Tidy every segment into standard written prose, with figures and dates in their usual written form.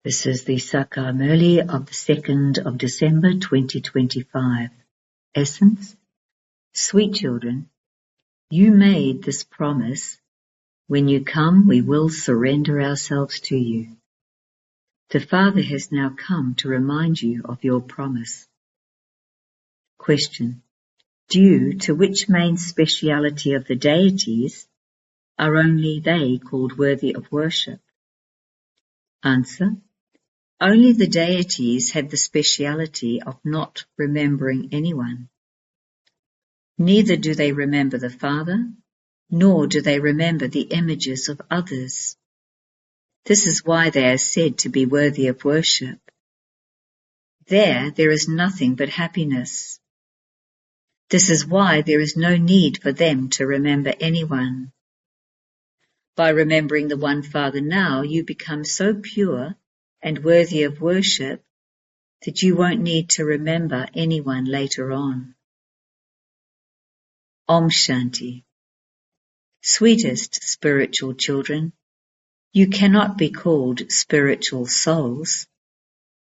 This is the Sakar Murli of the 2nd of December 2025. Essence: Sweet children, you made this promise. When you come, we will surrender ourselves to you. The Father has now come to remind you of your promise. Question: due to which main speciality of the deities are only they called worthy of worship? Answer: only the deities have the speciality of not remembering anyone. Neither do they remember the Father, nor do they remember the images of others. This is why they are said to be worthy of worship. There is nothing but happiness. This is why there is no need for them to remember anyone. By remembering the One Father now, you become so pure and worthy of worship that you won't need to remember anyone later on. Om Shanti. Sweetest spiritual children, you cannot be called spiritual souls.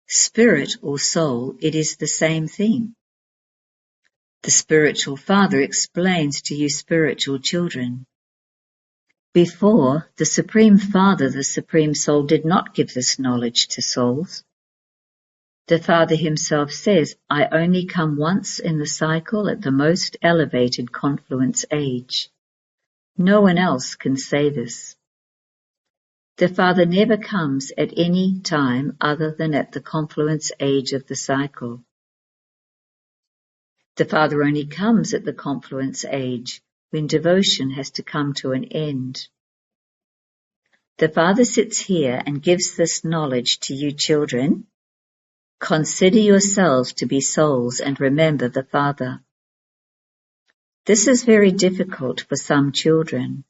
Spirit or soul, it is the same thing. The spiritual Father explains to you spiritual children. Before, the Supreme Father, the Supreme Soul, did not give this knowledge to souls. The Father himself says, I only come once in the cycle at the most elevated confluence age. No one else can say this. The Father never comes at any time other than at the confluence age of the cycle. The Father only comes at the confluence age when devotion has to come to an end. The Father sits here and gives this knowledge to you children. Consider yourselves to be souls and remember the Father. This is very difficult for some children.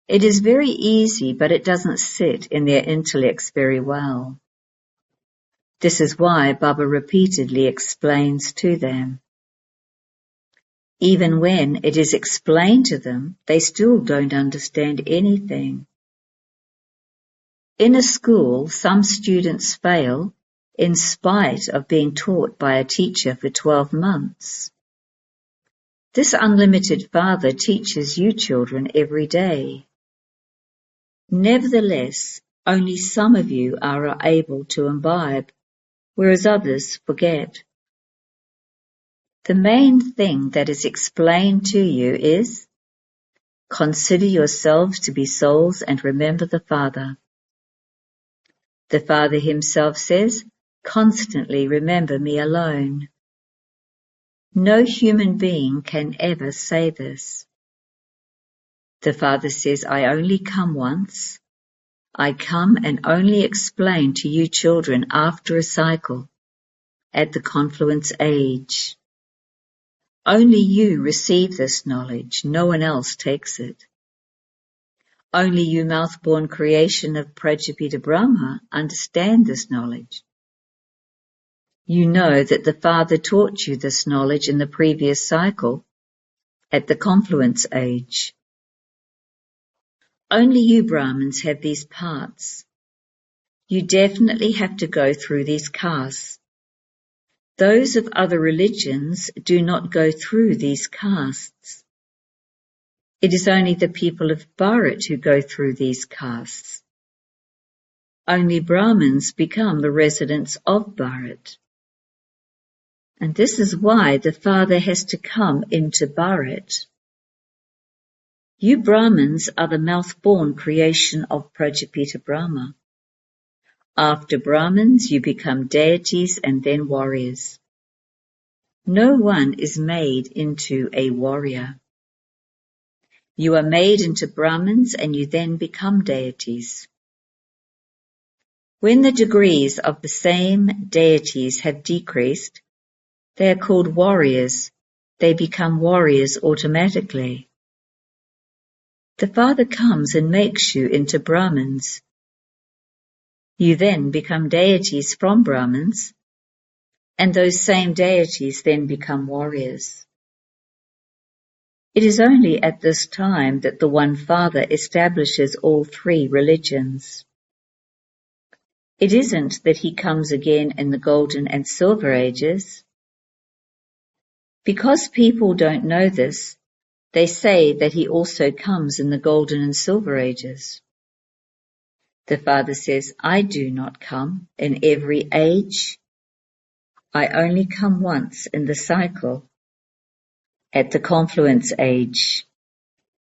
It is very easy, but it doesn't sit in their intellects very well. This is why Baba repeatedly explains to them. Even when it is explained to them, they still don't understand anything. In a school, some students fail in spite of being taught by a teacher for 12 months. This unlimited Father teaches you children every day. Nevertheless, only some of you are able to imbibe, whereas others forget. The main thing that is explained to you is, consider yourselves to be souls and remember the Father. The Father himself says, constantly remember me alone. No human being can ever say this. The Father says, I only come once. I come and only explain to you children after a cycle, at the confluence age. Only you receive this knowledge, no one else takes it. Only you mouth-born creation of Prajapita Brahma understand this knowledge. You know that the Father taught you this knowledge in the previous cycle, at the confluence age. Only you Brahmins have these parts. You definitely have to go through these castes. Those of other religions do not go through these castes. It is only the people of Bharat who go through these castes. Only Brahmins become the residents of Bharat. And this is why the Father has to come into Bharat. You Brahmins are the mouth-born creation of Prajapita Brahma. After Brahmins, you become deities and then warriors. No one is made into a warrior. You are made into Brahmins and you then become deities. When the degrees of the same deities have decreased, they are called warriors. They become warriors automatically. The Father comes and makes you into Brahmins. You then become deities from Brahmins, and those same deities then become warriors. It is only at this time that the One Father establishes all three religions. It isn't that he comes again in the golden and silver ages. Because people don't know this, they say that he also comes in the golden and silver ages. The Father says, I do not come in every age. I only come once in the cycle, at the confluence age.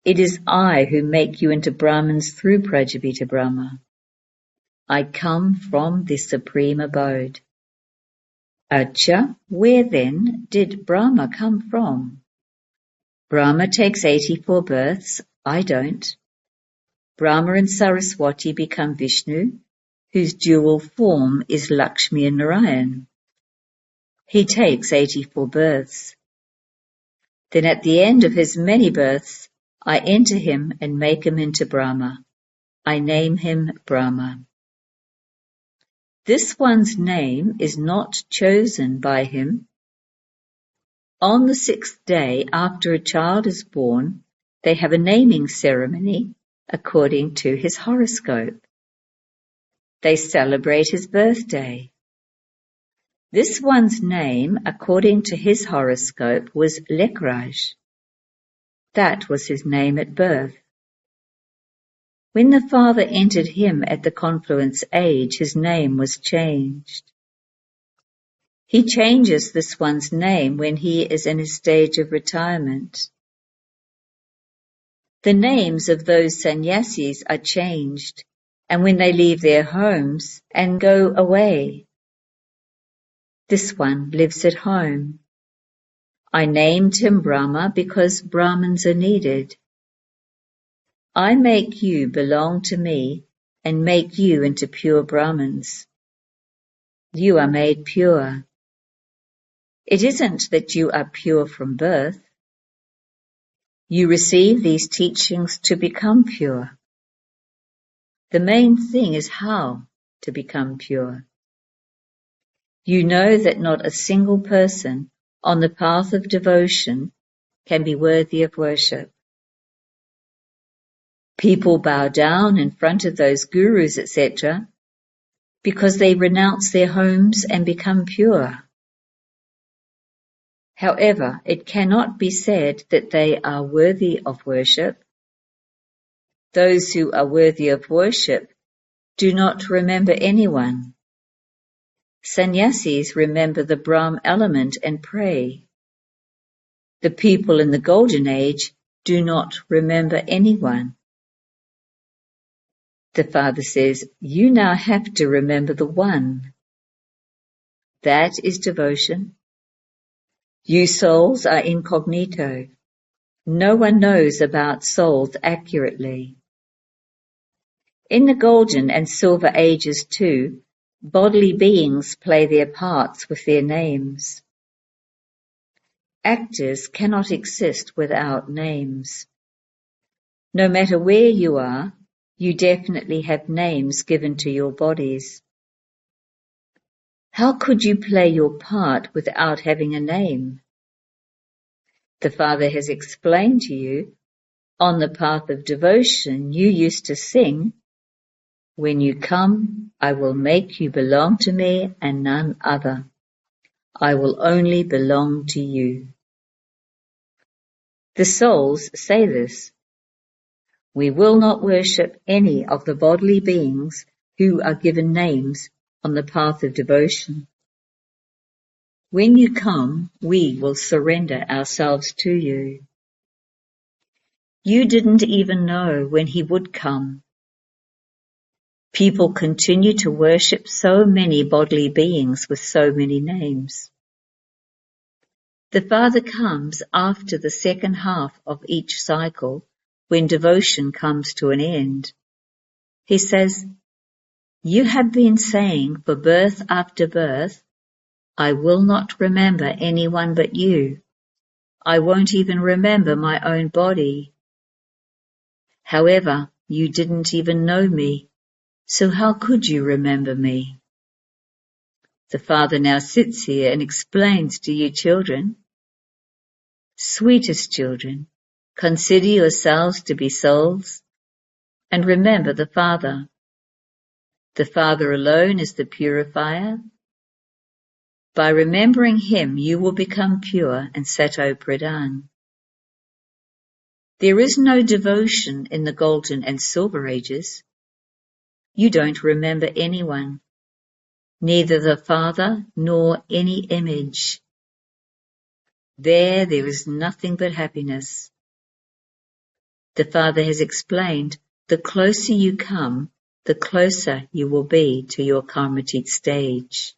It is I who make you into Brahmins through Prajapita Brahma. I come from the supreme abode. Acha, where then did Brahma come from? Brahma takes 84 births, I don't. Brahma and Saraswati become Vishnu, whose dual form is Lakshmi and Narayan. He takes 84 births. Then at the end of his many births, I enter him and make him into Brahma. I name him Brahma. This one's name is not chosen by him. On the 6th day after a child is born, they have a naming ceremony according to his horoscope. They celebrate his birthday. This one's name, according to his horoscope, was Lekraj. That was his name at birth. When the Father entered him at the confluence age, his name was changed. He changes this one's name when he is in his stage of retirement. The names of those sannyasis are changed, and when they leave their homes and go away. This one lives at home. I named him Brahma because Brahmins are needed. I make you belong to me and make you into pure Brahmins. You are made pure. It isn't that you are pure from birth. You receive these teachings to become pure. The main thing is how to become pure. You know that not a single person on the path of devotion can be worthy of worship. People bow down in front of those gurus, etc., because they renounce their homes and become pure. However, it cannot be said that they are worthy of worship. Those who are worthy of worship do not remember anyone. Sannyasis remember the Brahm element and pray. The people in the Golden Age do not remember anyone. The Father says, you now have to remember the One. That is devotion. You souls are incognito. No one knows about souls accurately. In the Golden and Silver Ages too, bodily beings play their parts with their names. Actors cannot exist without names. No matter where you are, you definitely have names given to your bodies. How could you play your part without having a name? The Father has explained to you, on the path of devotion you used to sing, when you come, I will make you belong to me and none other. I will only belong to you. The souls say this. We will not worship any of the bodily beings who are given names on the path of devotion. When you come, we will surrender ourselves to you. You didn't even know when he would come. People continue to worship so many bodily beings with so many names. The Father comes after the second half of each cycle, when devotion comes to an end. He says, you have been saying for birth after birth, I will not remember anyone but you. I won't even remember my own body. However, you didn't even know me, so how could you remember me? The Father now sits here and explains to you children, sweetest children, consider yourselves to be souls and remember the Father. The Father alone is the purifier. By remembering Him, you will become pure and sato pradhan. There is no devotion in the Golden and Silver Ages. You don't remember anyone, neither the Father nor any image. There is nothing but happiness. The Father has explained, the closer you come, the closer you will be to your karmatic stage.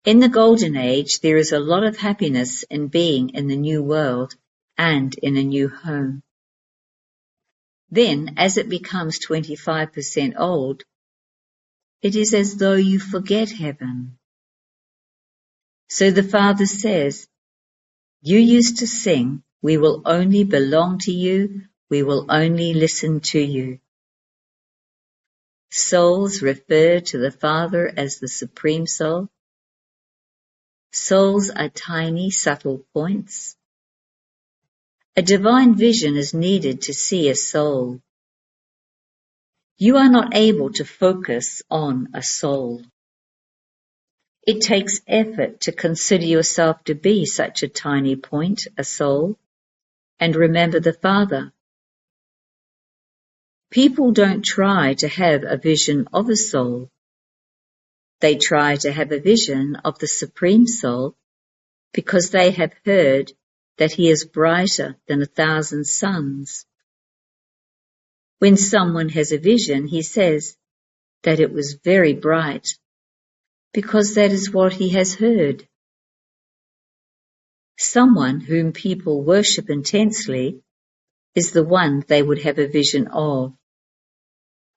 In the Golden Age, there is a lot of happiness in being in the new world and in a new home. Then, as it becomes 25% old, it is as though you forget heaven. So the Father says, you used to sing, we will only belong to you, we will only listen to you. Souls refer to the Father as the Supreme Soul. Souls are tiny, subtle points. A divine vision is needed to see a soul. You are not able to focus on a soul. It takes effort to consider yourself to be such a tiny point, a soul, and remember the Father. People don't try to have a vision of a soul. They try to have a vision of the Supreme Soul because they have heard that He is brighter than 1,000 suns. When someone has a vision, he says that it was very bright, because that is what he has heard. Someone whom people worship intensely is the one they would have a vision of.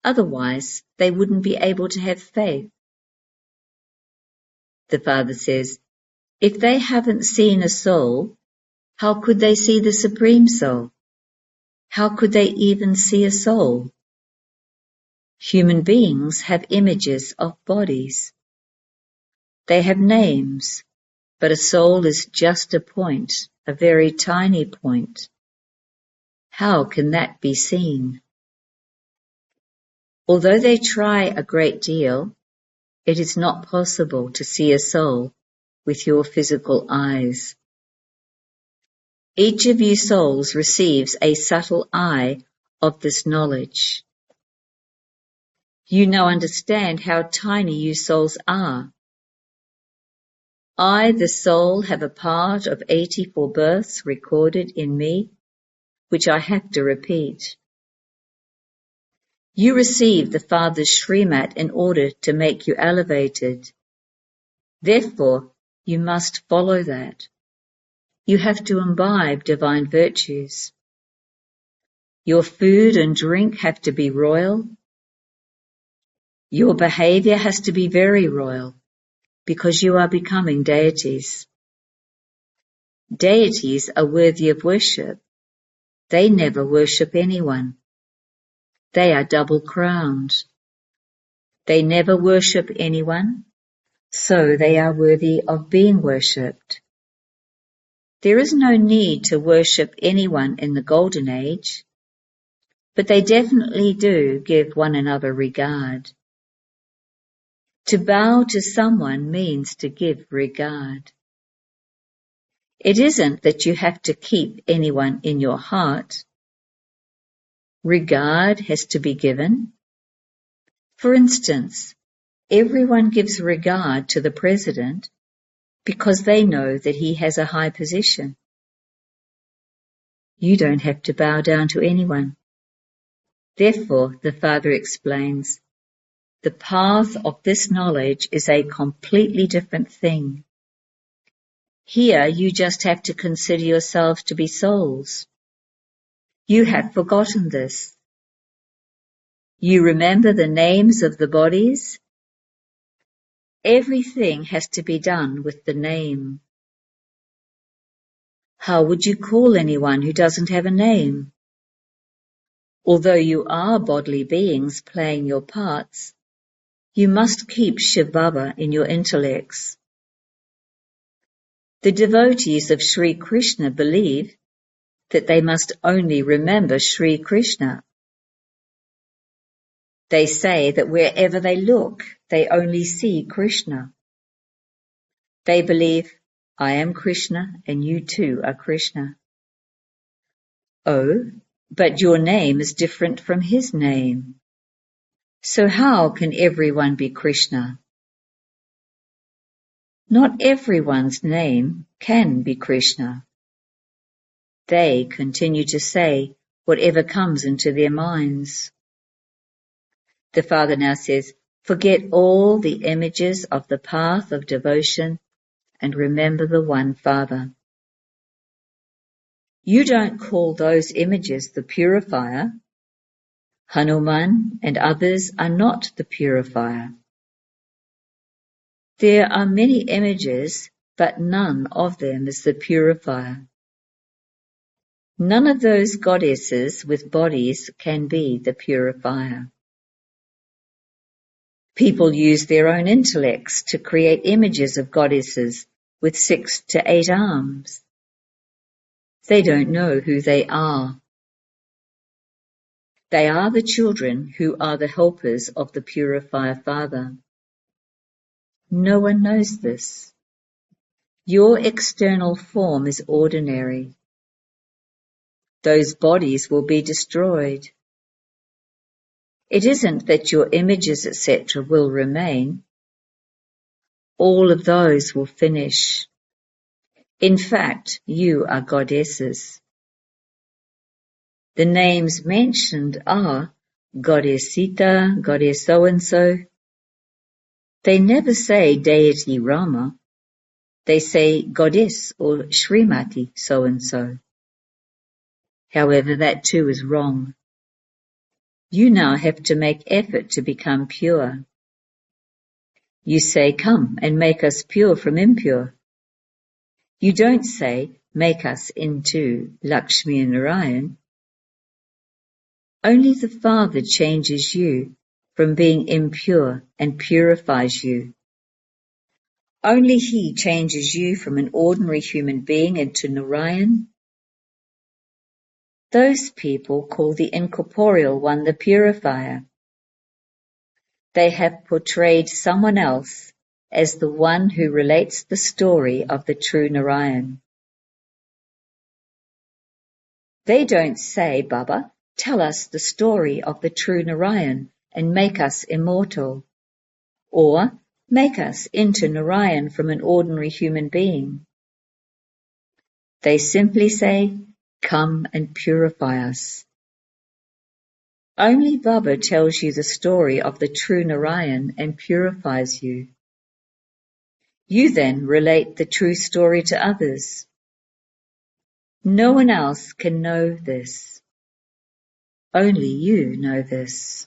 Otherwise, they wouldn't be able to have faith. The Father says, if they haven't seen a soul, how could they see the Supreme Soul? How could they even see a soul? Human beings have images of bodies. They have names, but a soul is just a point, a very tiny point. How can that be seen? Although they try a great deal, it is not possible to see a soul with your physical eyes. Each of you souls receives a subtle eye of this knowledge. You now understand how tiny you souls are. I, the soul, have a part of 84 births recorded in me, which I have to repeat. You receive the Father's Srimat in order to make you elevated. Therefore, you must follow that. You have to imbibe divine virtues. Your food and drink have to be royal. Your behavior has to be very royal, because you are becoming deities. Deities are worthy of worship. They never worship anyone. They are double-crowned. They never worship anyone, so they are worthy of being worshipped. There is no need to worship anyone in the Golden Age, but they definitely do give one another regard. To bow to someone means to give regard. It isn't that you have to keep anyone in your heart. Regard has to be given. For instance, everyone gives regard to the President because they know that he has a high position. You don't have to bow down to anyone. Therefore, the Father explains, the path of this knowledge is a completely different thing. Here you just have to consider yourselves to be souls. You have forgotten this. You remember the names of the bodies? Everything has to be done with the name. How would you call anyone who doesn't have a name? Although you are bodily beings playing your parts, you must keep Shiv Baba in your intellects. The devotees of Sri Krishna believe that they must only remember Sri Krishna. They say that wherever they look, they only see Krishna. They believe, I am Krishna and you too are Krishna. Oh, but your name is different from his name. So how can everyone be Krishna? Not everyone's name can be Krishna. They continue to say whatever comes into their minds. The Father now says, forget all the images of the path of devotion and remember the one Father. You don't call those images the purifier. Hanuman and others are not the purifier. There are many images, but none of them is the purifier. None of those goddesses with bodies can be the purifier. People use their own intellects to create images of goddesses with 6 to 8 arms. They don't know who they are. They are the children who are the helpers of the Purifier Father. No one knows this. Your external form is ordinary. Those bodies will be destroyed. It isn't that your images, etc., will remain. All of those will finish. In fact, you are goddesses. The names mentioned are Goddess Sita, Goddess so-and-so. They never say deity Rama. They say Goddess or Srimati so-and-so. However, that too is wrong. You now have to make effort to become pure. You say, come and make us pure from impure. You don't say, make us into Lakshmi and Narayan. Only the Father changes you from being impure and purifies you. Only He changes you from an ordinary human being into Narayan. Those people call the incorporeal one the purifier. They have portrayed someone else as the one who relates the story of the true Narayan. They don't say, Baba, tell us the story of the true Narayan and make us immortal, or make us into Narayan from an ordinary human being. They simply say, come and purify us. Only Baba tells you the story of the true Narayan and purifies you. You then relate the true story to others. No one else can know this. Only you know this.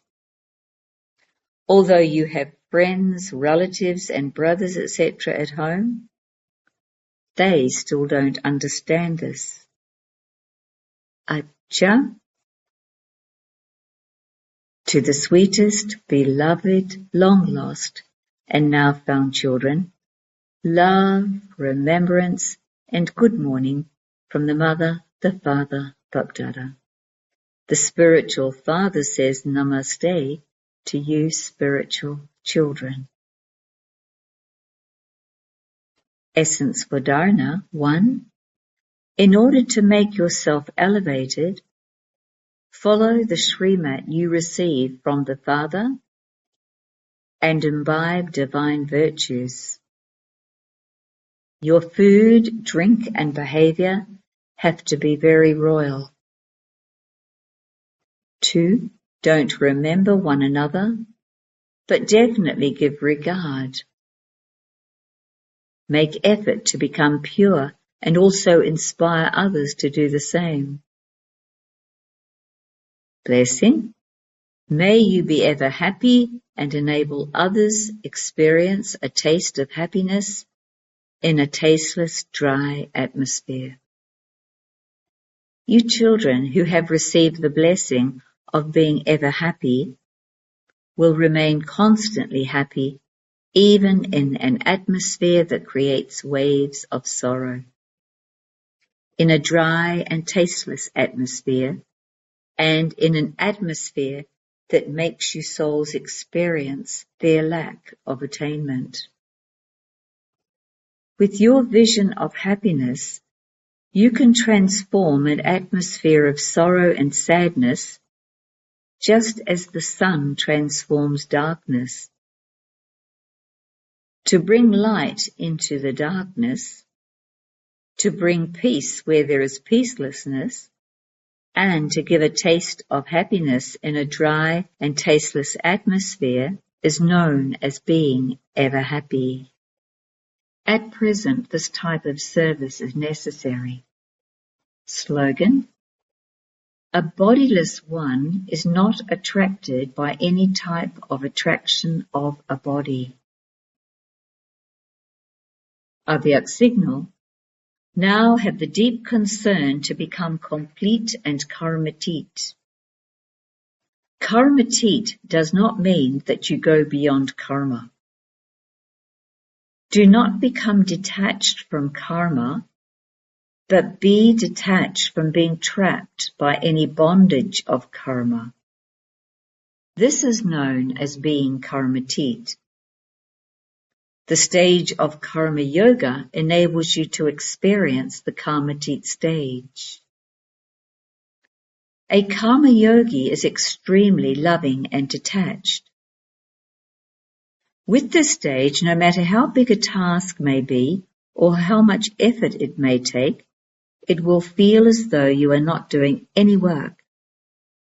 Although you have friends, relatives and brothers, etc. at home, they still don't understand this. Acha. To the sweetest, beloved, long-lost, and now found children, love, remembrance, and good morning from the Mother, the Father, Bapdada. The spiritual Father says Namaste to you spiritual children. Essence for Dharana 1. In order to make yourself elevated, follow the Srimat you receive from the Father and imbibe divine virtues. Your food, drink and behavior have to be very royal. 2. Don't remember one another, but definitely give regard. Make effort to become pure and also inspire others to do the same. Blessing. May you be ever happy and enable others experience a taste of happiness in a tasteless, dry atmosphere. You children who have received the blessing of being ever happy will remain constantly happy even in an atmosphere that creates waves of sorrow. In a dry and tasteless atmosphere, and in an atmosphere that makes you souls experience their lack of attainment. With your vision of happiness, you can transform an atmosphere of sorrow and sadness just as the sun transforms darkness. To bring light into the darkness, to bring peace where there is peacelessness, and to give a taste of happiness in a dry and tasteless atmosphere is known as being ever happy. At present, this type of service is necessary. Slogan: a bodiless one is not attracted by any type of attraction of a body. Avyak signal: now have the deep concern to become complete and karmatit. Karmatit does not mean that you go beyond karma. Do not become detached from karma, but be detached from being trapped by any bondage of karma. This is known as being karmatit. The stage of karma yoga enables you to experience the karmatit stage. A karma yogi is extremely loving and detached. With this stage, no matter how big a task may be or how much effort it may take, it will feel as though you are not doing any work,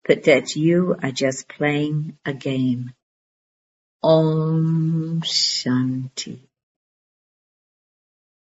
but that you are just playing a game. Om Shanti.